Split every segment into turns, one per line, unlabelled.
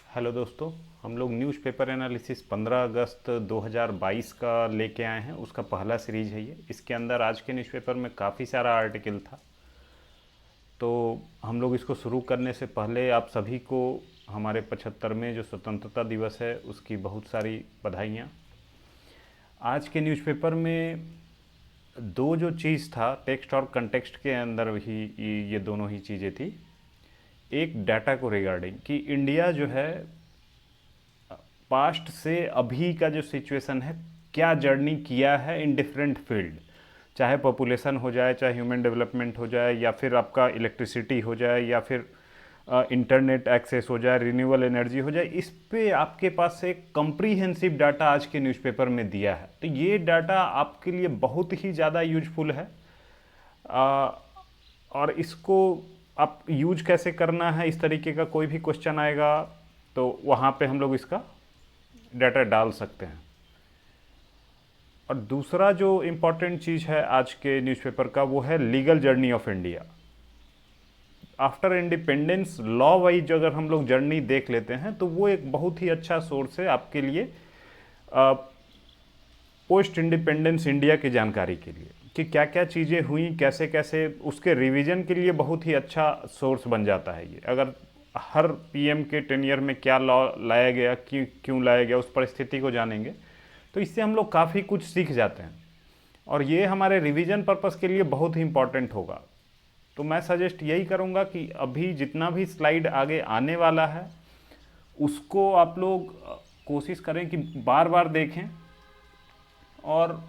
Hello दोस्तों, हम लोग न्यूज़पेपर एनालिसिस 15 अगस्त 2022 का लेके आए हैं। उसका पहला सीरीज है ये। इसके अंदर आज के न्यूज़पेपर में काफ़ी सारा आर्टिकल था। तो हम लोग इसको शुरू करने से पहले आप सभी को हमारे 75वें जो स्वतंत्रता दिवस है उसकी बहुत सारी बधाइयाँ। आज के न्यूज़पेपर में दो जो चीज़ था, टेक्स्ट और कंटेक्स्ट के अंदर ही ये दोनों ही चीज़ें थी। एक डाटा को रिगार्डिंग कि इंडिया जो है पास्ट से अभी का जो सिचुएशन है, क्या जर्नी किया है इन डिफरेंट फील्ड, चाहे पॉपुलेशन हो जाए, चाहे ह्यूमन डेवलपमेंट हो जाए, या फिर आपका इलेक्ट्रिसिटी हो जाए, या फिर इंटरनेट एक्सेस हो जाए, रिन्यूएबल एनर्जी हो जाए। इस पे आपके पास एक कम्प्रीहेंसिव डाटा आज के न्यूज़पेपर में दिया है। तो ये डाटा आपके लिए बहुत ही ज़्यादा यूजफुल है। आ, और इसको आप यूज कैसे करना है, इस तरीके का कोई भी क्वेश्चन आएगा तो वहाँ पे हम लोग इसका डाटा डाल सकते हैं। और दूसरा जो इम्पॉर्टेंट चीज़ है आज के न्यूज़पेपर का, वो है legal journey of India after independence. Law wise अगर हम लोग जर्नी देख लेते हैं तो वो एक बहुत ही अच्छा सोर्स है आपके लिए पोस्ट इंडिपेंडेंस इंडिया की जानकारी के लिए, कि क्या क्या चीज़ें हुई, कैसे कैसे, उसके रिवीजन के लिए बहुत ही अच्छा सोर्स बन जाता है ये। अगर हर पीएम के टेनियर में क्या लॉ लाया गया, क्यों क्यों लाया गया, उस परिस्थिति को जानेंगे तो इससे हम लोग काफ़ी कुछ सीख जाते हैं, और ये हमारे रिवीजन पर्पस के लिए बहुत ही इंपॉर्टेंट होगा। तो मैं सजेस्ट यही करूँगा कि अभी जितना भी स्लाइड आगे आने वाला है उसको आप लोग कोशिश करें कि बार बार देखें और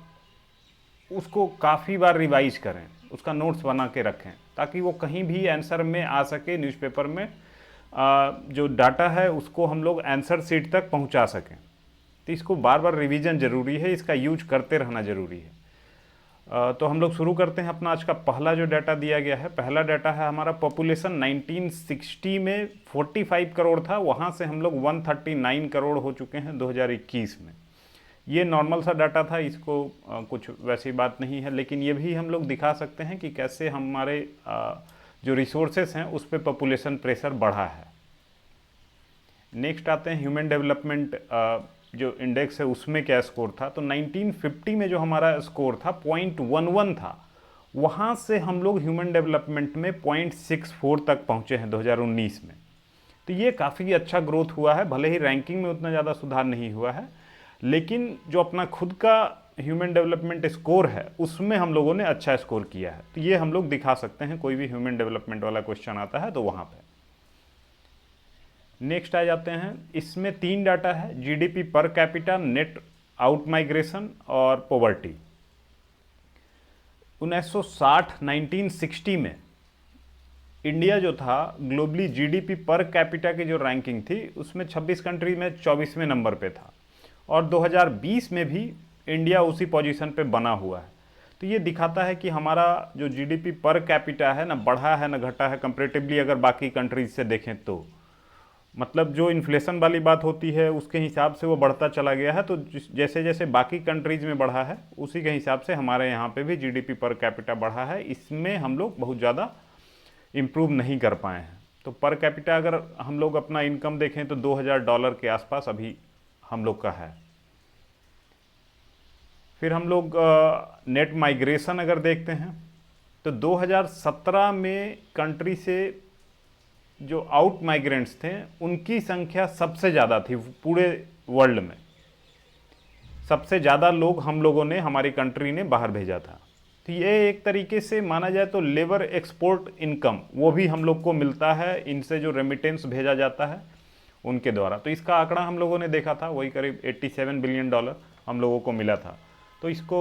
उसको काफ़ी बार रिवाइज करें, उसका नोट्स बना के रखें, ताकि वो कहीं भी आंसर में आ सके। न्यूज़पेपर में जो डाटा है उसको हम लोग आंसर सीट तक पहुंचा सकें। तो इसको बार बार रिवीजन ज़रूरी है, इसका यूज करते रहना ज़रूरी है। तो हम लोग शुरू करते हैं अपना आज का पहला जो डाटा दिया गया है। पहला डाटा है हमारा पॉपुलेशन 1960 में 45 करोड़ था, वहाँ से हम लोग 139 करोड़ हो चुके हैं 2021 में। ये नॉर्मल सा डाटा था, इसको कुछ वैसी बात नहीं है, लेकिन ये भी हम लोग दिखा सकते हैं कि कैसे हमारे जो रिसोर्सेस हैं उस पर पॉपुलेशन प्रेशर बढ़ा है। नेक्स्ट आते हैं ह्यूमन डेवलपमेंट जो इंडेक्स है उसमें क्या स्कोर था। तो 1950 में जो हमारा स्कोर था 0.11 था, वहाँ से हम लोग ह्यूमन डेवलपमेंट में 0.64 तक पहुँचे हैं 2019 में। तो ये काफ़ी अच्छा ग्रोथ हुआ है। भले ही रैंकिंग में उतना ज़्यादा सुधार नहीं हुआ है, लेकिन जो अपना खुद का ह्यूमन डेवलपमेंट स्कोर है उसमें हम लोगों ने अच्छा स्कोर किया है। तो ये हम लोग दिखा सकते हैं, कोई भी ह्यूमन डेवलपमेंट वाला क्वेश्चन आता है तो वहाँ पे। नेक्स्ट आ जाते हैं, इसमें तीन डाटा है, GDP per capita, net out migration और पॉवर्टी। 1960 में इंडिया जो था ग्लोबली जीडीपी पर कैपिटा की जो रैंकिंग थी उसमें 26 कंट्री में 24वें नंबर पे था, और 2020 में भी इंडिया उसी पोजीशन पे बना हुआ है। तो ये दिखाता है कि हमारा जो जीडीपी पर कैपिटा है ना बढ़ा है ना घटा है, कंपेरेटिवली अगर बाकी कंट्रीज से देखें तो। मतलब जो इन्फ्लेशन वाली बात होती है उसके हिसाब से वो बढ़ता चला गया है। तो जैसे जैसे बाकी कंट्रीज में बढ़ा है उसी के हिसाब से हमारे यहाँ पे भी जीडीपी पर कैपिटा बढ़ा है। इसमें हम लोग बहुत ज़्यादा इम्प्रूव नहीं कर पाए हैं। तो पर कैपिटा अगर हम लोग अपना इनकम देखें तो $2000 के आसपास अभी हम लोग का है। फिर हम लोग नेट माइग्रेशन अगर देखते हैं तो 2017 में कंट्री से जो आउट माइग्रेंट्स थे उनकी संख्या सबसे ज़्यादा थी पूरे वर्ल्ड में। सबसे ज़्यादा लोग हम लोगों ने, हमारी कंट्री ने बाहर भेजा था। तो ये एक तरीके से माना जाए तो लेबर एक्सपोर्ट इनकम वो भी हम लोग को मिलता है, इनसे जो रेमिटेंस भेजा जाता है उनके द्वारा। तो इसका आंकड़ा हम लोगों ने देखा था, वही करीब $87 बिलियन हम लोगों को मिला था। तो इसको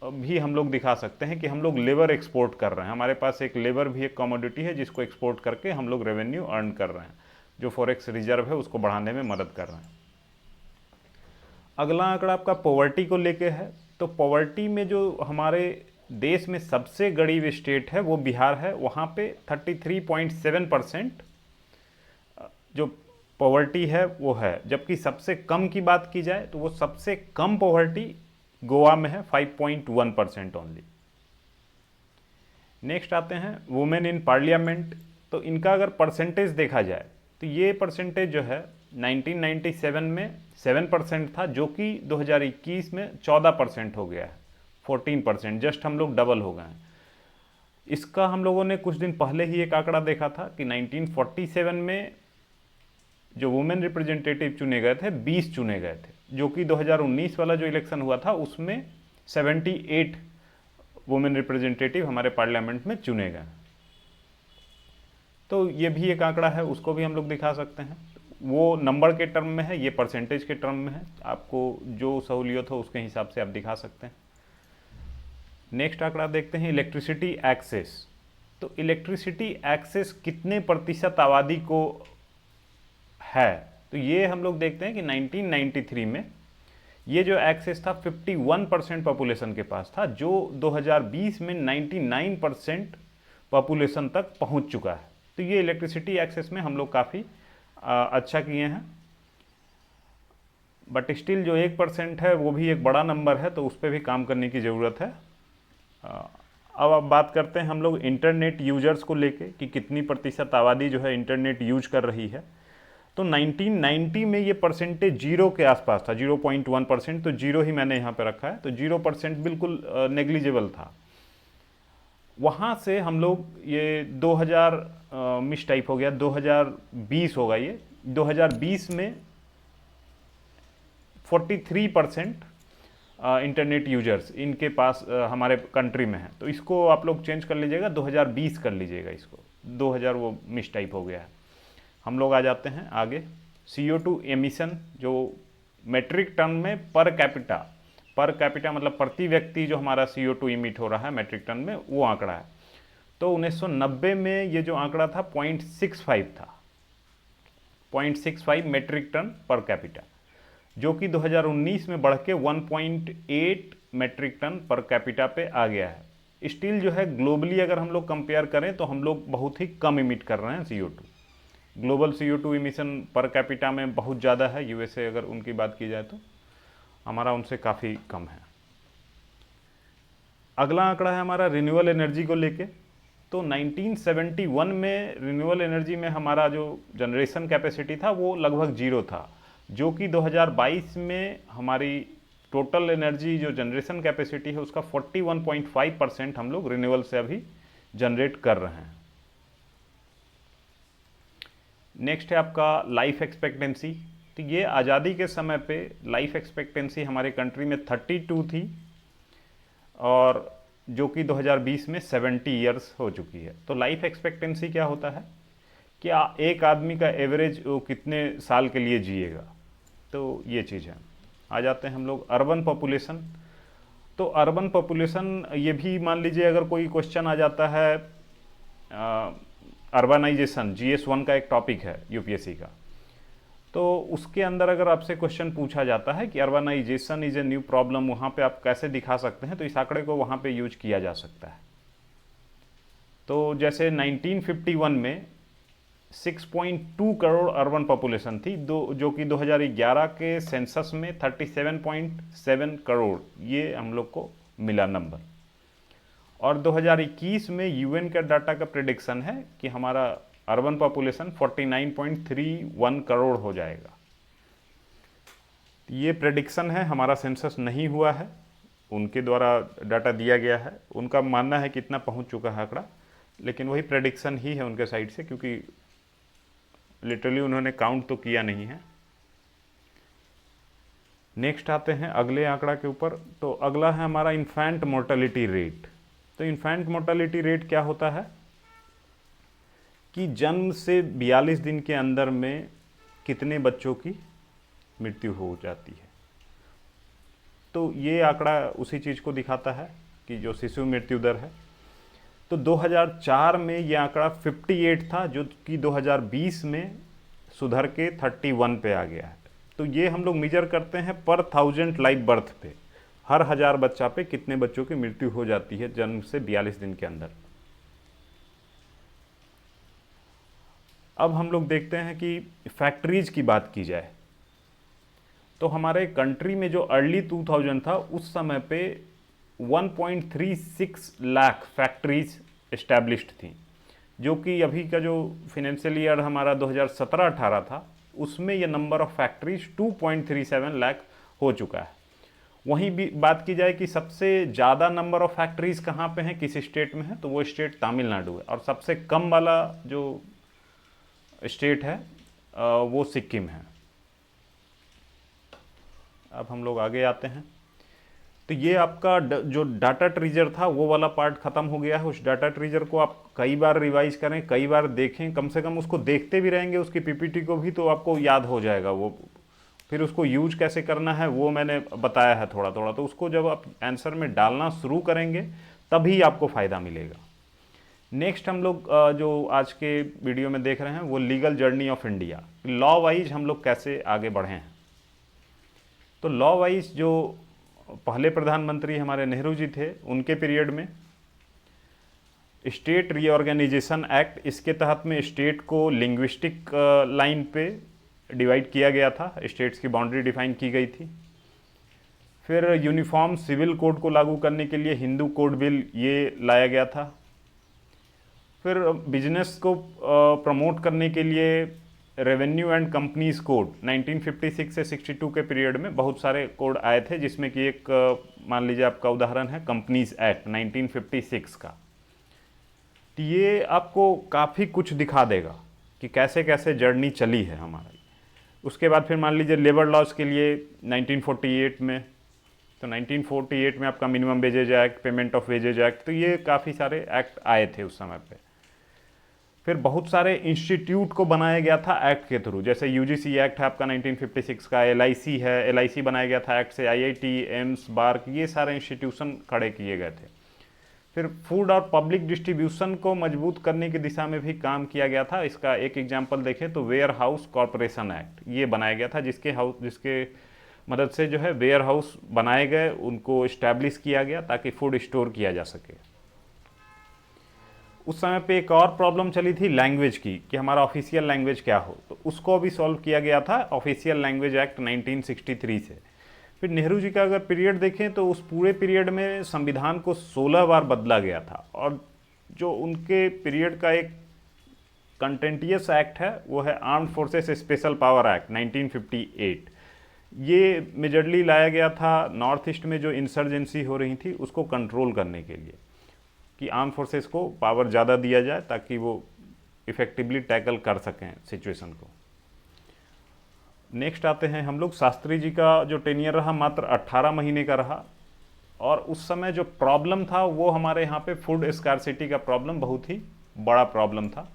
भी हम लोग दिखा सकते हैं कि हम लोग लेबर एक्सपोर्ट कर रहे हैं। हमारे पास एक लेबर भी एक कमोडिटी है जिसको एक्सपोर्ट करके हम लोग रेवेन्यू अर्न कर रहे हैं, जो फॉरेक्स रिजर्व है उसको बढ़ाने में मदद कर रहे हैं। अगला आंकड़ा आपका पॉवर्टी को लेके है। तो पॉवर्टी में जो हमारे देश में सबसे गरीब स्टेट है वो बिहार है, वहाँ पे 33.7% जो पॉवर्टी है वो है। जबकि सबसे कम की बात की जाए तो वो सबसे कम पॉवर्टी गोवा में है, 5.1% ओनली। नेक्स्ट आते हैं वुमेन इन पार्लियामेंट। तो इनका अगर परसेंटेज देखा जाए तो ये परसेंटेज जो है 1997 में 7% था, जो कि 2021 में 14% हो गया है, 14%, जस्ट हम लोग डबल हो गए हैं। इसका हम लोगों ने कुछ दिन पहले ही एक आंकड़ा देखा था कि 1947 में जो वुमेन रिप्रेजेंटेटिव चुने गए थे 20 चुने गए थे, जो कि 2019 वाला जो इलेक्शन हुआ था उसमें 78 वुमेन रिप्रेजेंटेटिव हमारे पार्लियामेंट में चुने गए। तो ये भी एक आंकड़ा है, उसको भी हम लोग दिखा सकते हैं। वो नंबर के टर्म में है, ये परसेंटेज के टर्म में है, आपको जो सहूलियत हो उसके हिसाब से आप दिखा सकते हैं। नेक्स्ट आंकड़ा देखते हैं, इलेक्ट्रिसिटी एक्सेस। तो इलेक्ट्रिसिटी एक्सेस कितने प्रतिशत आबादी को है, तो ये हम लोग देखते हैं कि 1993 में ये जो एक्सेस था 51% पॉपुलेशन के पास था, जो 2020 में 99% पॉपुलेशन तक पहुंच चुका है। तो ये इलेक्ट्रिसिटी एक्सेस में हम लोग काफ़ी अच्छा किए हैं, बट स्टिल जो 1% है वो भी एक बड़ा नंबर है, तो उस पर भी काम करने की ज़रूरत है। अब बात करते हैं हम लोग इंटरनेट यूजर्स को लेके कि कितनी प्रतिशत आबादी जो है इंटरनेट यूज कर रही है। तो 1990 में ये परसेंटेज 0 के आसपास था, 0.1%, तो 0 ही मैंने यहाँ पे रखा है, तो 0% बिल्कुल नेग्लिजिबल था। वहाँ से हम लोग ये 2000 मिस टाइप हो गया, 2020 होगा ये, 2020 में 43% इंटरनेट यूजर्स इनके पास हमारे कंट्री में है। तो इसको आप लोग चेंज कर लीजिएगा, 2020 कर लीजिएगा इसको, 2000 वो मिस टाइप हो गया है। हम लोग आ जाते हैं आगे, CO2 एमिशन, जो मेट्रिक टन में पर कैपिटा मतलब प्रति व्यक्ति जो हमारा CO2 इमिट हो रहा है मेट्रिक टन में, वो आंकड़ा है। तो 1990 में ये जो आंकड़ा था 0.65 था, 0.65 मेट्रिक टन पर कैपिटा, जो कि 2019 में बढ़ के 1.8 मेट्रिक टन पर कैपिटा पे आ गया है। स्टिल जो है ग्लोबली अगर हम लोग कंपेयर करें तो हम लोग बहुत ही कम इमिट कर रहे हैं CO2। Global CO2 emission per capita में बहुत ज़्यादा है, USA अगर उनकी बात की जाए तो हमारा उनसे काफ़ी कम है। अगला आंकड़ा है हमारा रिन्यूएबल एनर्जी को लेके। तो 1971 में रिन्यूएबल एनर्जी में हमारा जो जनरेशन कैपेसिटी था वो लगभग 0 था, जो कि 2022 में हमारी टोटल एनर्जी जो जनरेशन कैपेसिटी है उसका 41.5% हम लोग रिन्यूएबल से अभी जनरेट कर रहे हैं। नेक्स्ट है आपका लाइफ एक्सपेक्टेंसी। तो ये आज़ादी के समय पे लाइफ एक्सपेक्टेंसी हमारे कंट्री में 32 थी, और जो कि 2020 में 70 ईयर्स हो चुकी है। तो लाइफ एक्सपेक्टेंसी क्या होता है कि एक आदमी का एवरेज वो कितने साल के लिए जिएगा, तो ये चीज़ है। आ जाते हैं हम लोग अर्बन पॉपुलेशन। तो अर्बन पॉपुलेशन ये भी मान लीजिए अगर कोई क्वेश्चन आ जाता है, अर्बनाइजेशन GS1 का एक टॉपिक है UPSC का, तो उसके अंदर अगर आपसे क्वेश्चन पूछा जाता है कि urbanisation is a new problem, वहाँ पे आप कैसे दिखा सकते हैं, तो इस आंकड़े को वहाँ पे यूज किया जा सकता है। तो जैसे 1951 में 6.2 करोड़ अर्बन पॉपुलेशन थी, जो कि 2011 के सेंसस में 37.7 करोड़ ये हम लोग को मिला नंबर। और 2021 में UN का डाटा का प्रेडिक्शन है कि हमारा अर्बन पॉपुलेशन 49.31 करोड़ हो जाएगा। ये प्रेडिक्शन है, हमारा सेंसस नहीं हुआ है, उनके द्वारा डाटा दिया गया है। उनका मानना है कि इतना पहुंच चुका है आंकड़ा, लेकिन वही प्रेडिक्शन ही है उनके साइड से, क्योंकि लिटरली उन्होंने काउंट तो किया नहीं है। नेक्स्ट आते हैं अगले आंकड़ा के ऊपर। तो अगला है हमारा इन्फेंट मोर्टेलिटी रेट। तो इन्फेंट मोर्टेलिटी रेट क्या होता है कि जन्म से 42 दिन के अंदर में कितने बच्चों की मृत्यु हो जाती है। तो ये आंकड़ा उसी चीज़ को दिखाता है कि जो शिशु मृत्यु दर है। तो 2004 में ये आंकड़ा 58 था, जो कि 2020 में सुधर के 31 पे आ गया है। तो ये हम लोग मेजर करते हैं पर 1000 लाइव बर्थ पे, हर 1000 बच्चा पे कितने बच्चों की मृत्यु हो जाती है जन्म से 42 दिन के अंदर। अब हम लोग देखते हैं कि फैक्ट्रीज की बात की जाए तो हमारे कंट्री में जो अर्ली 2000 था उस समय पे 1.36 लाख फैक्ट्रीज इस्टेब्लिश्ड थी, जो कि अभी का जो फिनेंशियल ईयर हमारा 2017-18 था उसमें ये नंबर ऑफ फैक्ट्रीज 2.37 लाख हो चुका है। वहीं भी बात की जाए कि सबसे ज़्यादा नंबर ऑफ फैक्ट्रीज कहाँ पे हैं, किस स्टेट में है, तो वो स्टेट तमिलनाडु है, और सबसे कम वाला जो स्टेट है वो सिक्किम है। अब हम लोग आगे आते हैं। तो ये आपका जो डाटा ट्रीजर था वो वाला पार्ट ख़त्म हो गया है। उस डाटा ट्रीजर को आप कई बार रिवाइज करें, कई बार देखें, कम से कम उसको देखते भी रहेंगे उसकी पीपीटी को भी, तो आपको याद हो जाएगा वो। फिर उसको यूज कैसे करना है वो मैंने बताया है थोड़ा थोड़ा, तो उसको जब आप आंसर में डालना शुरू करेंगे तभी आपको फ़ायदा मिलेगा। नेक्स्ट हम लोग जो आज के वीडियो में देख रहे हैं वो legal journey of India, law wise हम लोग कैसे आगे बढ़े हैं। तो लॉ वाइज जो पहले प्रधानमंत्री हमारे नेहरू जी थे, उनके पीरियड में स्टेट रीऑर्गेनाइजेशन एक्ट, इसके तहत में स्टेट को लिंग्विस्टिक लाइन पे डिवाइड किया गया था, स्टेट्स की बाउंड्री डिफाइन की गई थी। फिर यूनिफॉर्म सिविल कोड को लागू करने के लिए हिंदू कोड बिल ये लाया गया था। फिर बिजनेस को प्रमोट करने के लिए रेवेन्यू एंड कंपनीज कोड 1956 से 62 के पीरियड में बहुत सारे कोड आए थे, जिसमें कि एक मान लीजिए आपका उदाहरण है कंपनीज एक्ट 1956 का। तो ये आपको काफ़ी कुछ दिखा देगा कि कैसे कैसे जर्नी चली है हमारी। उसके बाद फिर मान लीजिए लेबर लॉज के लिए 1948 में, तो 1948 में आपका minimum wages act, payment of wages act, तो ये काफ़ी सारे एक्ट आए थे उस समय पे। फिर बहुत सारे इंस्टीट्यूट को बनाया गया था एक्ट के थ्रू, जैसे यूजीसी एक्ट है आपका 1956 का, एलआईसी है, एलआईसी बनाया गया था एक्ट से, आईआईटी, एम्स, बार्क, ये सारे इंस्टीट्यूशन खड़े किए गए थे। फिर फूड और पब्लिक डिस्ट्रीब्यूशन को मजबूत करने की दिशा में भी काम किया गया था। इसका एक एग्जांपल देखें तो वेयर हाउस कॉरपोरेशन एक्ट ये बनाया गया था, जिसके मदद से जो है वेयर हाउस बनाए गए, उनको इस्टेब्लिश किया गया ताकि फूड स्टोर किया जा सके। उस समय पे एक और प्रॉब्लम चली थी लैंग्वेज की, कि हमारा ऑफिशियल लैंग्वेज क्या हो, तो उसको भी सॉल्व किया गया था ऑफिशियल लैंग्वेज एक्ट 1963 से। फिर नेहरू जी का अगर पीरियड देखें तो उस पूरे पीरियड में संविधान को 16 बार बदला गया था, और जो उनके पीरियड का एक कंटेंटियस एक्ट है वो है armed forces special power act 1958। ये मेजरली लाया गया था नॉर्थ ईस्ट में जो इंसर्जेंसी हो रही थी उसको कंट्रोल करने के लिए, कि आर्म फोर्सेस को पावर ज़्यादा दिया जाए ताकि वो इफ़ेक्टिवली टैकल कर सकें सिचुएशन को। नेक्स्ट आते हैं हम लोग, शास्त्री जी का जो टेनियर रहा मात्र 18 महीने का रहा, और उस समय जो प्रॉब्लम था वो हमारे यहाँ पे फूड स्कार्सिटी का प्रॉब्लम बहुत ही बड़ा प्रॉब्लम था।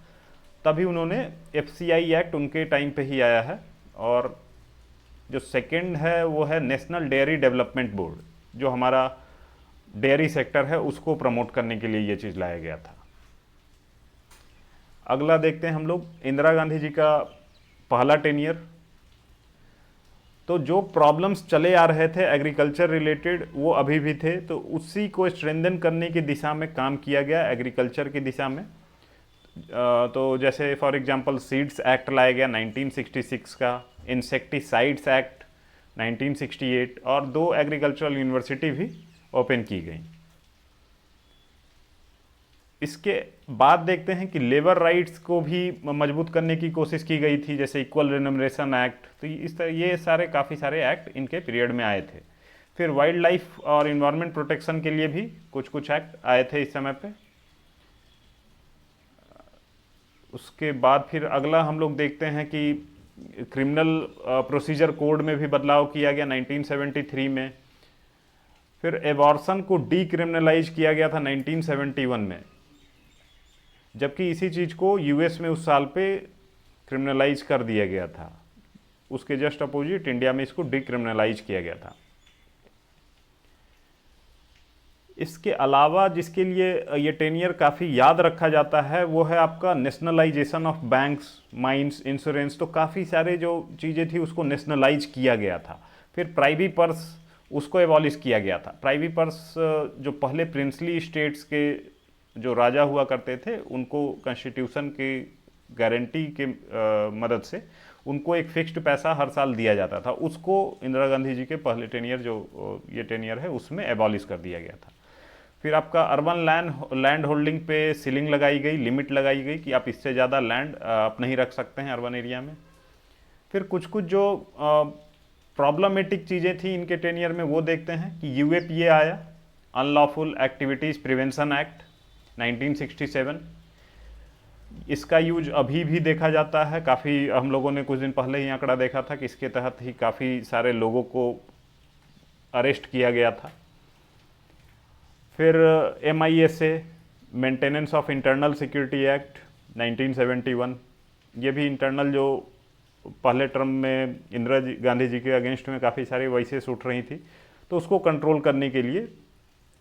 तभी उन्होंने एफसीआई एक्ट उनके टाइम पे ही आया है, और जो सेकंड है वो है नेशनल डेयरी डेवलपमेंट बोर्ड, जो हमारा डेयरी सेक्टर है उसको प्रमोट करने के लिए ये चीज़ लाया गया था। अगला देखते हैं हम लोग, इंदिरा गांधी जी का पहला टेनियर। तो जो प्रॉब्लम्स चले आ रहे थे एग्रीकल्चर रिलेटेड वो अभी भी थे, तो उसी को स्ट्रेंथन करने की दिशा में काम किया गया एग्रीकल्चर की दिशा में। तो जैसे फॉर एग्जांपल सीड्स एक्ट लाया गया 1966 का, इंसेक्टिसाइड्स एक्ट 1968, और 2 एग्रीकल्चरल यूनिवर्सिटी भी ओपन की गई। इसके बाद देखते हैं कि लेबर राइट्स को भी मजबूत करने की कोशिश की गई थी, जैसे इक्वल रिनमरेशन एक्ट, तो इस तरह ये सारे काफ़ी सारे एक्ट इनके पीरियड में आए थे। फिर वाइल्ड लाइफ और इन्वायरमेंट प्रोटेक्शन के लिए भी कुछ कुछ एक्ट आए थे इस समय पे। उसके बाद फिर अगला हम लोग देखते हैं कि क्रिमिनल प्रोसीजर कोड में भी बदलाव किया गया 1973 में। फिर एबॉर्शन को डीक्रिमिनलाइज किया गया था 1971 में, जबकि इसी चीज़ को यूएस में उस साल पे क्रिमिनलाइज कर दिया गया था। उसके जस्ट अपोजिट इंडिया में इसको डीक्रिमिनलाइज किया गया था। इसके अलावा जिसके लिए ये टेनियर काफ़ी याद रखा जाता है वो है आपका nationalisation of banks, mines, insurance, तो काफ़ी सारे जो चीज़ें थी उसको नेशनलाइज किया गया था। फिर प्राइवी पर्स उसको एबॉलिश किया गया था। प्राइवी पर्स जो पहले प्रिंसली स्टेट्स के जो राजा हुआ करते थे उनको कॉन्स्टिट्यूशन की गारंटी के मदद से उनको एक फिक्स्ड पैसा हर साल दिया जाता था, उसको इंदिरा गांधी जी के पहले टेनियर जो ये टेनियर है उसमें एबॉलिश कर दिया गया था। फिर आपका अर्बन लैंड होल्डिंग पे सीलिंग लगाई गई, लिमिट लगाई गई कि आप इससे ज़्यादा लैंड आप नहीं रख सकते हैं अर्बन एरिया में। फिर कुछ कुछ जो प्रॉब्लमेटिक चीज़ें थी इनके टेनियर में वो देखते हैं कि यूएपीए आया, अनलॉफुल एक्टिविटीज़ प्रिवेंशन एक्ट 1967। इसका यूज अभी भी देखा जाता है, काफ़ी हम लोगों ने कुछ दिन पहले ही आंकड़ा देखा था कि इसके तहत ही काफ़ी सारे लोगों को अरेस्ट किया गया था। फिर MISA, maintenance of internal security act 1971, ये भी इंटरनल जो पहले टर्म में इंदिरा गांधी जी के अगेंस्ट में काफ़ी सारी वॉइसेस उठ रही थी, तो उसको कंट्रोल करने के लिए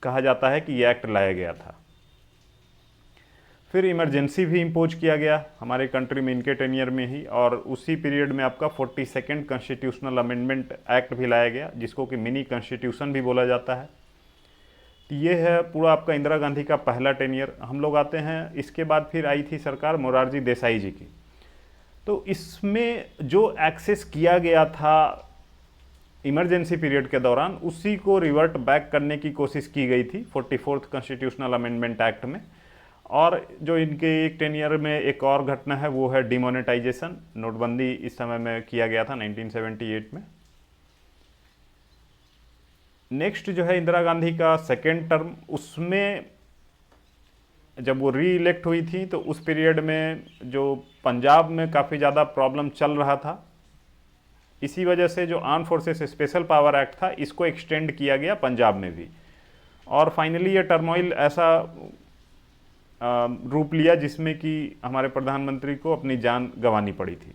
कहा जाता है कि ये एक्ट लाया गया था। फिर इमरजेंसी भी इम्पोज किया गया हमारे कंट्री में इनके टेनियर में ही, और उसी पीरियड में आपका 42nd कॉन्स्टिट्यूशनल अमेंडमेंट एक्ट भी लाया गया, जिसको कि मिनी कॉन्स्टिट्यूशन भी बोला जाता है। तो ये है पूरा आपका इंदिरा गांधी का पहला टेनियर। हम लोग आते हैं, इसके बाद फिर आई थी सरकार मोरारजी देसाई जी की। तो इसमें जो एक्सेस किया गया था इमरजेंसी पीरियड के दौरान, उसी को रिवर्ट बैक करने की कोशिश की गई थी 44th कॉन्स्टिट्यूशनल अमेंडमेंट एक्ट में। और जो इनके एक टेनियर में एक और घटना है वो है डिमोनेटाइजेशन, नोटबंदी इस समय में किया गया था 1978 में। नेक्स्ट जो है इंदिरा गांधी का सेकेंड टर्म, उसमें जब वो री इलेक्ट हुई थी तो उस पीरियड में जो पंजाब में काफ़ी ज़्यादा प्रॉब्लम चल रहा था, इसी वजह से जो arm forces special power act था इसको एक्सटेंड किया गया पंजाब में भी। और फाइनली ये टर्मोइल ऐसा रूप लिया जिसमें कि हमारे प्रधानमंत्री को अपनी जान गंवानी पड़ी थी।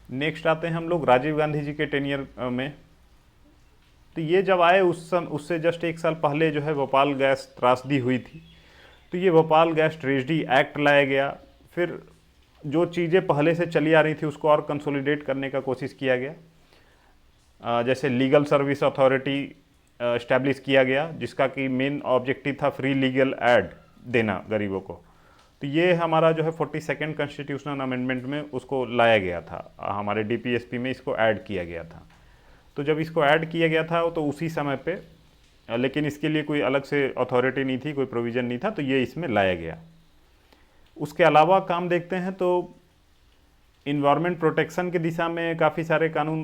नेक्स्ट आते हैं हम लोग राजीव गांधी जी के टेनियर में। तो ये जब आए उससे जस्ट एक साल पहले जो है भोपाल गैस त्रासदी हुई थी, तो ये भोपाल गैस ट्रेजडी एक्ट लाया गया। फिर जो चीज़ें पहले से चली आ रही थी उसको और कंसोलिडेट करने का कोशिश किया गया। जैसे लीगल सर्विस अथॉरिटी इस्टेब्लिश किया गया, जिसका कि मेन ऑब्जेक्टिव था फ्री लीगल एड देना गरीबों को। तो ये हमारा जो है 42nd कॉन्स्टिट्यूशनल अमेंडमेंट में उसको लाया गया था, हमारे DPSP में इसको ऐड किया गया था। तो जब इसको ऐड किया गया था तो उसी समय पे, लेकिन इसके लिए कोई अलग से अथॉरिटी नहीं थी, कोई प्रोविज़न नहीं था, तो ये इसमें लाया गया। उसके अलावा काम देखते हैं तो इन्वायरमेंट प्रोटेक्शन की दिशा में काफ़ी सारे कानून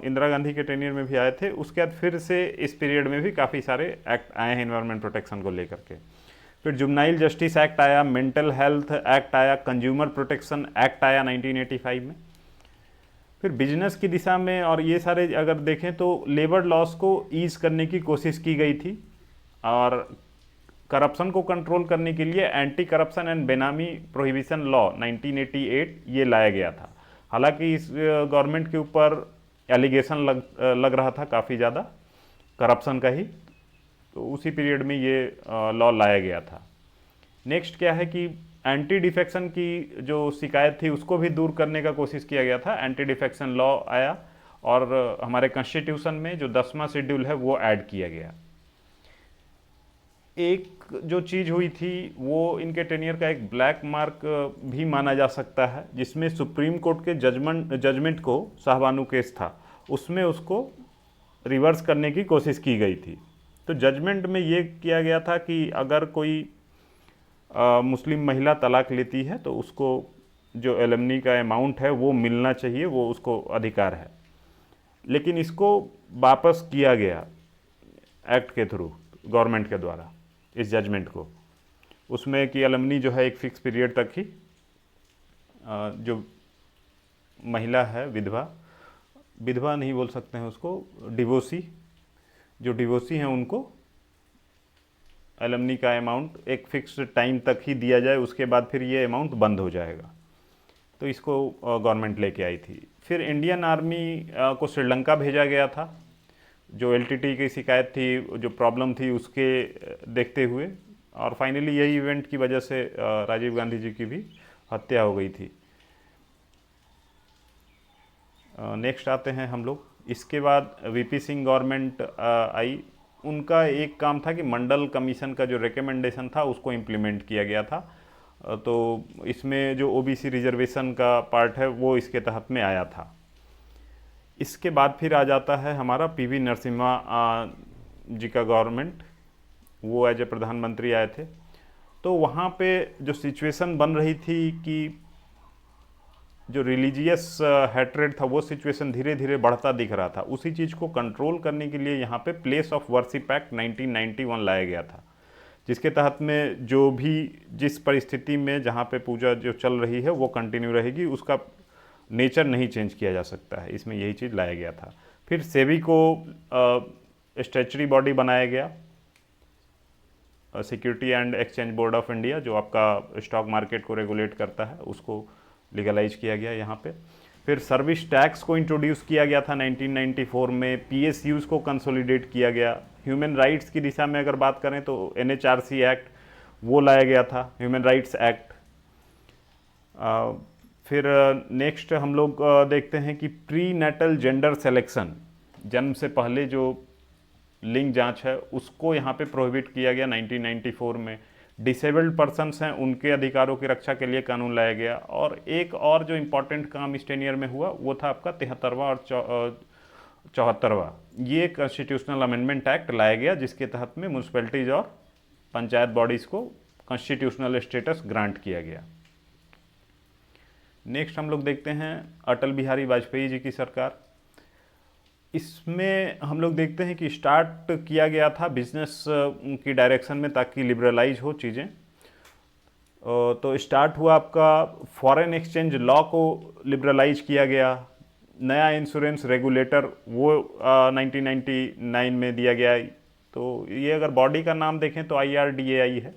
इंदिरा गांधी के टेनियर में भी आए थे। उसके बाद फिर से इस पीरियड में भी काफ़ी सारे एक्ट आए हैं इन्वायरमेंट प्रोटेक्शन को लेकर के। फिर जुवेनाइल जस्टिस एक्ट आया, मेंटल हेल्थ एक्ट आया, कंज्यूमर प्रोटेक्शन एक्ट आया 1985 में। फिर बिजनेस की दिशा में और ये सारे अगर देखें तो लेबर लॉस को ईज करने की कोशिश की गई थी, और करप्शन को कंट्रोल करने के लिए एंटी करप्शन एंड बेनामी प्रोहिबिशन लॉ 1988 ये लाया गया था। हालांकि इस गवर्नमेंट के ऊपर एलिगेशन लग रहा था काफ़ी ज़्यादा करप्शन का ही, तो उसी पीरियड में ये लॉ लाया गया था। नेक्स्ट क्या है कि एंटी डिफेक्शन की जो शिकायत थी उसको भी दूर करने का कोशिश किया गया था, एंटी डिफेक्शन लॉ आया, और हमारे कॉन्स्टिट्यूशन में जो 10वां शेड्यूल है वो ऐड किया गया। एक जो चीज़ हुई थी वो इनके टेनियर का एक ब्लैक मार्क भी माना जा सकता है, जिसमें सुप्रीम कोर्ट के जजमेंट को, शाहबानू केस था उसमें, उसको रिवर्स करने की कोशिश की गई थी। तो जजमेंट में ये किया गया था कि अगर कोई मुस्लिम महिला तलाक लेती है तो उसको जो एलमनी का अमाउंट है वो मिलना चाहिए, वो उसको अधिकार है। लेकिन इसको वापस किया गया एक्ट के थ्रू, गवर्नमेंट के द्वारा, इस जजमेंट को, उसमें कि एलमनी जो है एक फिक्स पीरियड तक ही जो महिला है, विधवा नहीं बोल सकते हैं उसको, डिवोर्सी, जो डिवोर्सी हैं उनको एलमनी का अमाउंट एक फिक्स टाइम तक ही दिया जाए, उसके बाद फिर ये अमाउंट बंद हो जाएगा। तो इसको गवर्नमेंट लेके आई थी। फिर इंडियन आर्मी को श्रीलंका भेजा गया था, जो LTT की शिकायत थी, जो प्रॉब्लम थी उसके देखते हुए, और फाइनली यही इवेंट की वजह से राजीव गांधी जी की भी हत्या हो गई थी। नेक्स्ट आते हैं हम लोग, इसके बाद VP सिंह गवर्नमेंट आई। उनका एक काम था कि मंडल कमीशन का जो रिकमेंडेशन था उसको इम्प्लीमेंट किया गया था। तो इसमें जो OBC रिजर्वेशन का पार्ट है वो इसके तहत में आया था। इसके बाद फिर आ जाता है हमारा PV नरसिम्हा जी का गवर्नमेंट, वो एज ए प्रधानमंत्री आए थे। तो वहाँ पे जो सिचुएशन बन रही थी कि जो रिलीजियस हैट्रेड था वो सिचुएशन धीरे धीरे बढ़ता दिख रहा था। उसी चीज़ को कंट्रोल करने के लिए यहाँ पे प्लेस ऑफ वर्शिप एक्ट 1991 लाया गया था, जिसके तहत में जो भी जिस परिस्थिति में जहाँ पे पूजा जो चल रही है वो कंटिन्यू रहेगी, उसका नेचर नहीं चेंज किया जा सकता है। इसमें यही चीज़ लाया गया था। फिर सेबी को स्टैच्यूटरी बॉडी बनाया गया, security and exchange board of India, जो आपका स्टॉक मार्केट को रेगुलेट करता है, उसको लीगलाइज किया गया यहाँ पे। फिर सर्विस टैक्स को इंट्रोड्यूस किया गया था 1994 में। पीएसयूज को कंसोलिडेट किया गया। ह्यूमन राइट्स की दिशा में अगर बात करें तो एनएचआरसी एक्ट वो लाया गया था, ह्यूमन राइट्स एक्ट। फिर नेक्स्ट हम लोग देखते हैं कि प्री नेटल जेंडर सेलेक्शन, जन्म से पहले जो लिंग जांच है उसको यहाँ पे प्रोहिबिट किया गया 1994 में। डिसेबल्ड पर्सनस हैं, उनके अधिकारों की रक्षा के लिए कानून लाया गया। और एक और जो इम्पोर्टेंट काम इस टेनियर में हुआ वो था आपका 73वां और 74वां, ये कॉन्स्टिट्यूशनल अमेंडमेंट एक्ट लाया गया, जिसके तहत में म्यूनसिपैलिटीज़ और पंचायत बॉडीज़ को कॉन्स्टिट्यूशनल स्टेटस ग्रांट किया गया। नेक्स्ट हम लोग देखते हैं अटल बिहारी वाजपेयी जी की सरकार। इसमें हम लोग देखते हैं कि स्टार्ट किया गया था बिजनेस की डायरेक्शन में, ताकि लिबरलाइज हो चीज़ें। तो स्टार्ट हुआ आपका फॉरेन एक्सचेंज लॉ को लिबरलाइज किया गया। नया इंश्योरेंस रेगुलेटर वो 1999 में दिया गया। तो ये अगर बॉडी का नाम देखें तो IRDAI है।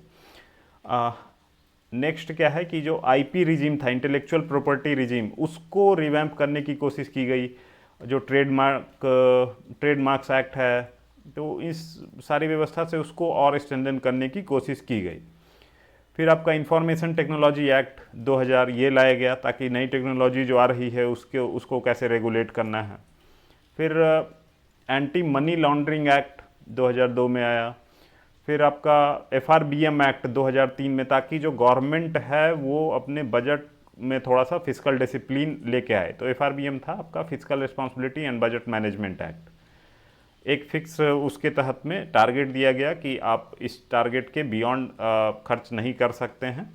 नेक्स्ट क्या है कि जो IP रिजीम था, इंटेलेक्चुअल प्रॉपर्टी रिजीम, उसको रिवैम्प करने की कोशिश की गई। जो ट्रेडमार्क्स एक्ट है, तो इस सारी व्यवस्था से उसको और स्ट्रेंथन करने की कोशिश की गई। फिर आपका इंफॉर्मेशन टेक्नोलॉजी एक्ट 2000 ये लाया गया, ताकि नई टेक्नोलॉजी जो आ रही है उसको कैसे रेगुलेट करना है। फिर एंटी मनी लॉन्ड्रिंग एक्ट 2002 में आया। फिर आपका FRBM एक्ट 2003 में, ताकि जो गवर्नमेंट है वो अपने बजट में थोड़ा सा फिजिकल डिसिप्लिन लेके आए। तो FRBM था आपका physical responsibility and budget management act. एक फिक्स उसके तहत में टारगेट दिया गया कि आप इस टारगेट के बियॉन्ड खर्च नहीं कर सकते हैं,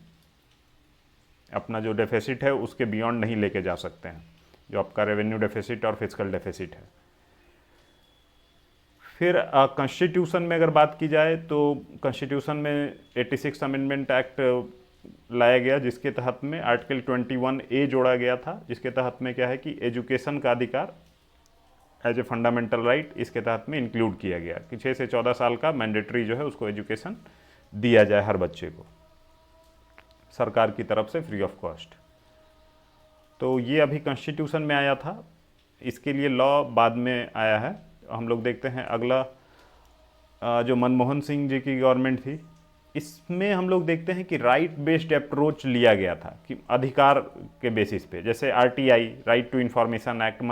अपना जो डेफिसिट है उसके बियॉन्ड नहीं लेके जा सकते हैं, जो आपका रेवेन्यू डेफिसिट और फिजिकल डेफिसिट है। फिर कॉन्स्टिट्यूशन में अगर बात की जाए तो कॉन्स्टिट्यूशन में 86 अमेंडमेंट एक्ट लाया गया, जिसके तहत में आर्टिकल 21A जोड़ा गया था, जिसके तहत में क्या है कि एजुकेशन का अधिकार एज ए फंडामेंटल राइट इसके तहत में इंक्लूड किया गया कि 6 से 14 साल का मैंडेटरी जो है उसको एजुकेशन दिया जाए हर बच्चे को, सरकार की तरफ से फ्री ऑफ कॉस्ट। तो ये अभी कॉन्स्टिट्यूशन में आया था, इसके लिए लॉ बाद में आया है। हम लोग देखते हैं अगला जो मनमोहन सिंह जी की गवर्नमेंट थी, इसमें हम लोग देखते हैं कि राइट बेस्ड अप्रोच लिया गया था कि अधिकार के बेसिस पे, जैसे RTI right to information act,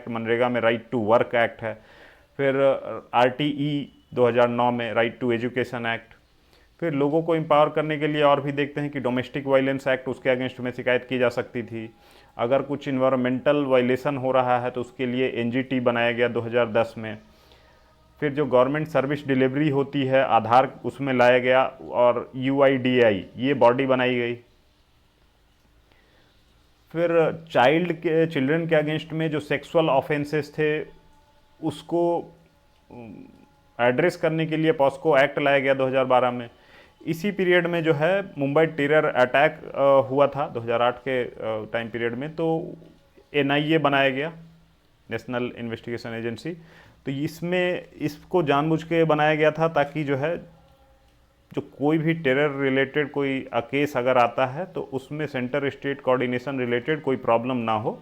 MNREGA में राइट टू वर्क एक्ट है। फिर RTE 2009 में राइट टू एजुकेशन एक्ट। फिर लोगों को एम्पावर करने के लिए और भी देखते हैं कि डोमेस्टिक वायलेंस एक्ट, उसके अगेंस्ट में शिकायत की जा सकती थी। अगर कुछ इन्वायरमेंटल वायलेशन हो रहा है तो उसके लिए NGT बनाया गया 2010 में। फिर जो गवर्नमेंट सर्विस डिलीवरी होती है, आधार उसमें लाया गया, और UIDAI ये बॉडी बनाई गई। फिर चिल्ड्रन के अगेंस्ट में जो सेक्सुअल ऑफेंसेस थे उसको एड्रेस करने के लिए पॉस्को एक्ट लाया गया 2012 में। इसी पीरियड में जो है मुंबई टेरर अटैक हुआ था 2008 के टाइम पीरियड में, तो NIA बनाया गया, नेशनल इन्वेस्टिगेशन एजेंसी। तो इसमें इसको जानबूझ के बनाया गया था ताकि जो है जो कोई भी टेरर रिलेटेड कोई केस अगर आता है तो उसमें सेंटर स्टेट कोऑर्डिनेशन रिलेटेड कोई प्रॉब्लम ना हो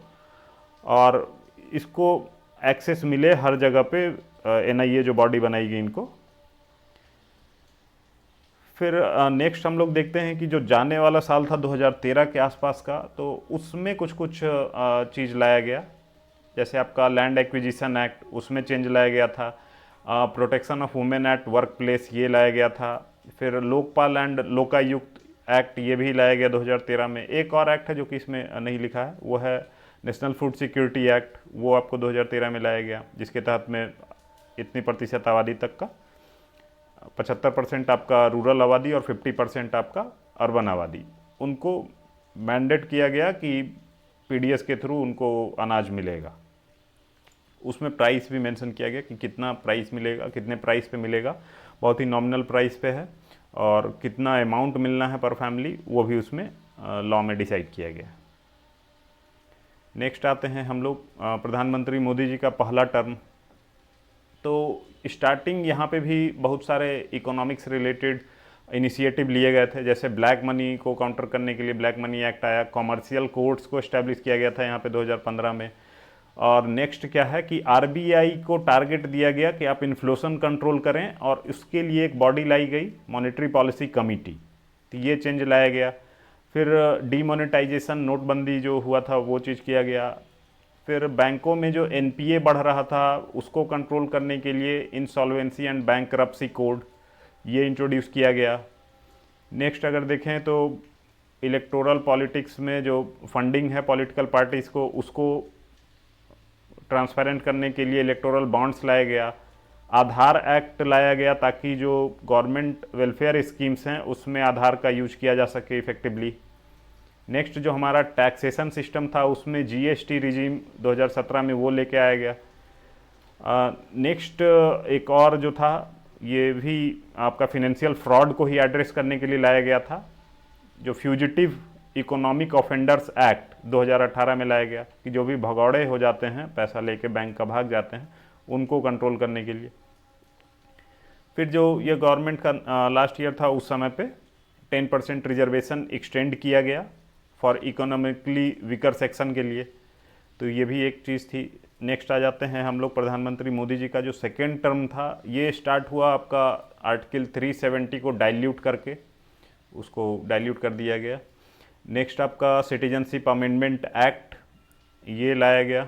और इसको एक्सेस मिले हर जगह पे। NIA जो बॉडी बनाई गई इनको। फिर नेक्स्ट हम लोग देखते हैं कि जो जाने वाला साल था 2013 के आसपास का, तो उसमें कुछ चीज़ लाया गया, जैसे आपका लैंड एक्विजिशन एक्ट, उसमें चेंज लाया गया था। Protection of women at work place ये लाया गया था। फिर लोकपाल एंड लोकायुक्त एक्ट ये भी लाया गया 2013 में। एक और एक्ट है जो कि इसमें नहीं लिखा है, वो है नेशनल फूड सिक्योरिटी एक्ट, वो आपको 2013 में लाया गया, जिसके तहत में इतनी प्रतिशत आबादी तक का 75% आपका रूरल आबादी और 50% आपका अर्बन आबादी, उनको मैंडेट किया गया कि पीडीएस के थ्रू उनको अनाज मिलेगा। उसमें प्राइस भी मेंशन किया गया कि कितना प्राइस मिलेगा, कितने प्राइस पे मिलेगा, बहुत ही नॉमिनल प्राइस पे है, और कितना अमाउंट मिलना है पर फैमिली वो भी उसमें लॉ में डिसाइड किया गया। नेक्स्ट आते हैं हम लोग प्रधानमंत्री मोदी जी का पहला टर्म। तो स्टार्टिंग यहाँ पे भी बहुत सारे इकोनॉमिक्स रिलेटेड इनिशिएटिव लिए गए थे, जैसे ब्लैक मनी को काउंटर करने के लिए ब्लैक मनी एक्ट आया, कॉमर्शियल कोर्ट्स को इस्टेब्लिश किया गया था यहाँ पे 2015 में। और नेक्स्ट क्या है कि आरबीआई को टारगेट दिया गया कि आप इन्फ्लेशन कंट्रोल करें, और उसके लिए एक बॉडी लाई गई, मॉनेटरी पॉलिसी कमिटी, तो ये चेंज लाया गया। फिर डीमोनेटाइजेशन, नोटबंदी जो हुआ था वो चीज़ किया गया। फिर बैंकों में जो एनपीए बढ़ रहा था उसको कंट्रोल करने के लिए इंसॉल्वेंसी एंड बैंकरप्सी कोड ये इंट्रोड्यूस किया गया। नेक्स्ट अगर देखें तो इलेक्टोरल पॉलिटिक्स में जो फंडिंग है पॉलिटिकल पार्टीज़ को, उसको ट्रांसपेरेंट करने के लिए इलेक्टोरल बॉन्ड्स लाया गया। आधार एक्ट लाया गया ताकि जो गवर्नमेंट वेलफेयर स्कीम्स हैं उसमें आधार का यूज किया जा सके इफ़ेक्टिवली। नेक्स्ट जो हमारा टैक्सेशन सिस्टम था उसमें जीएसटी रिजीम 2017 में वो लेके आया गया। नेक्स्ट एक और जो था ये भी आपका फिनेंशियल फ्रॉड को ही एड्रेस करने के लिए लाया गया था, जो फ्यूजिटिव इकोनॉमिक ऑफेंडर्स एक्ट 2018 में लाया गया कि जो भी भगौड़े हो जाते हैं पैसा लेके बैंक का भाग जाते हैं उनको कंट्रोल करने के लिए। फिर जो ये गवर्नमेंट का लास्ट ईयर था उस समय पे 10% रिजर्वेशन एक्सटेंड किया गया फॉर इकोनॉमिकली वीकर सेक्शन के लिए, तो ये भी एक चीज़ थी। नेक्स्ट आ जाते हैं हम लोग प्रधानमंत्री मोदी जी का जो सेकेंड टर्म था, ये स्टार्ट हुआ आपका आर्टिकल 370 को डाइल्यूट करके, उसको डाइल्यूट कर दिया गया। नेक्स्ट आपका सिटीजनशिप अमेंडमेंट एक्ट ये लाया गया,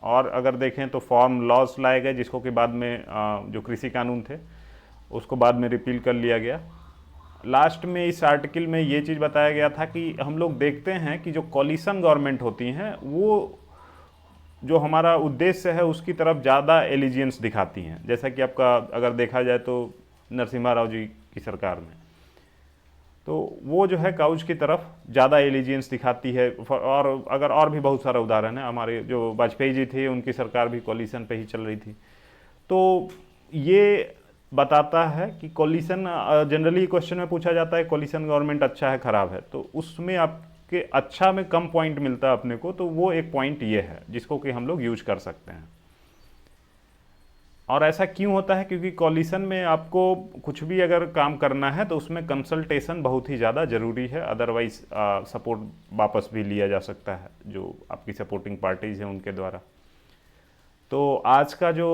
और अगर देखें तो फॉर्म लॉज लाए गए जिसको कि बाद में जो कृषि कानून थे उसको बाद में रिपील कर लिया गया। लास्ट में इस आर्टिकल में ये चीज़ बताया गया था कि हम लोग देखते हैं कि जो कॉलिशन गवर्नमेंट होती हैं वो जो हमारा उद्देश्य है उसकी तरफ ज़्यादा एलिजियंस दिखाती हैं, जैसा कि आपका अगर देखा जाए तो नरसिम्हा राव जी की सरकार में, तो वो जो है काउज की तरफ ज़्यादा एलिजियंस दिखाती है। और अगर और भी बहुत सारा उदाहरण है, हमारे जो वाजपेयी जी थे उनकी सरकार भी कॉलिशन पे ही चल रही थी। तो ये बताता है कि कॉलिशन जनरली क्वेश्चन में पूछा जाता है कॉलिशन गवर्नमेंट अच्छा है ख़राब है, तो उसमें आपके अच्छा में कम पॉइंट मिलता है अपने को, तो वो एक पॉइंट ये है जिसको कि हम लोग यूज कर सकते हैं। और ऐसा क्यों होता है? क्योंकि कॉलिशन में आपको कुछ भी अगर काम करना है तो उसमें कंसल्टेशन बहुत ही ज़्यादा ज़रूरी है, अदरवाइज सपोर्ट वापस भी लिया जा सकता है जो आपकी सपोर्टिंग पार्टीज़ हैं उनके द्वारा। तो आज का जो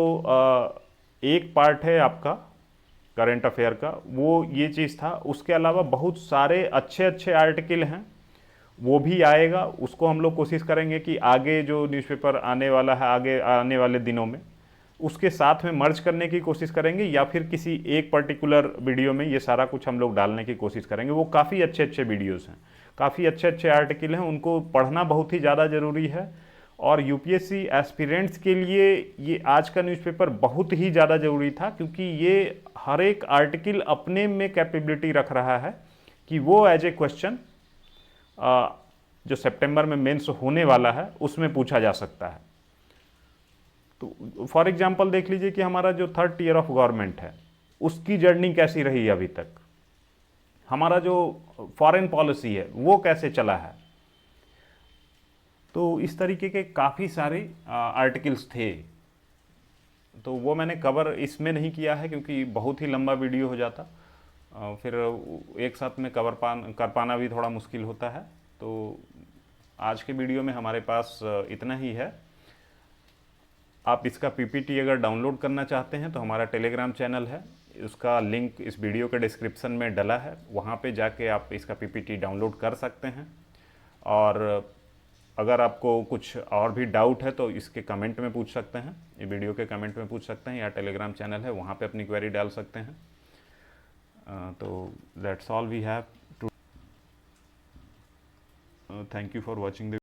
एक पार्ट है आपका करंट अफेयर का वो ये चीज़ था, उसके अलावा बहुत सारे अच्छे अच्छे आर्टिकल हैं वो भी आएगा, उसको हम लोग कोशिश करेंगे कि आगे जो न्यूज़पेपर आने वाला है आगे आने वाले दिनों में उसके साथ में मर्ज करने की कोशिश करेंगे, या फिर किसी एक पर्टिकुलर वीडियो में ये सारा कुछ हम लोग डालने की कोशिश करेंगे। वो काफ़ी अच्छे अच्छे वीडियोस हैं, काफ़ी अच्छे अच्छे आर्टिकल हैं, उनको पढ़ना बहुत ही ज़्यादा ज़रूरी है। और यूपीएससी एस्पिरेंट्स के लिए ये आज का न्यूज़पेपर बहुत ही ज़्यादा ज़रूरी था, क्योंकि ये हर एक आर्टिकल अपने में कैपेबिलिटी रख रहा है कि वो एज ए क्वेश्चन जो सितंबर में मेंस होने वाला है उसमें पूछा जा सकता है। तो फॉर एग्जांपल देख लीजिए कि हमारा जो 3rd ईयर ऑफ गवर्नमेंट है उसकी जर्नी कैसी रही अभी तक, हमारा जो फॉरेन पॉलिसी है वो कैसे चला है। तो इस तरीके के काफ़ी सारे आर्टिकल्स थे, तो वो मैंने कवर इसमें नहीं किया है क्योंकि बहुत ही लंबा वीडियो हो जाता, फिर एक साथ में कर पाना भी थोड़ा मुश्किल होता है। तो आज के वीडियो में हमारे पास इतना ही है। आप इसका पीपीटी अगर डाउनलोड करना चाहते हैं तो हमारा टेलीग्राम चैनल है, उसका लिंक इस वीडियो के डिस्क्रिप्शन में डला है, वहाँ पे जाके आप इसका पीपीटी डाउनलोड कर सकते हैं। और अगर आपको कुछ और भी डाउट है तो इसके कमेंट में पूछ सकते हैं, ये वीडियो के कमेंट में पूछ सकते हैं, या टेलीग्राम चैनल है वहाँ पे अपनी क्वेरी डाल सकते हैं। तो that's all we have to. Thank you for watching the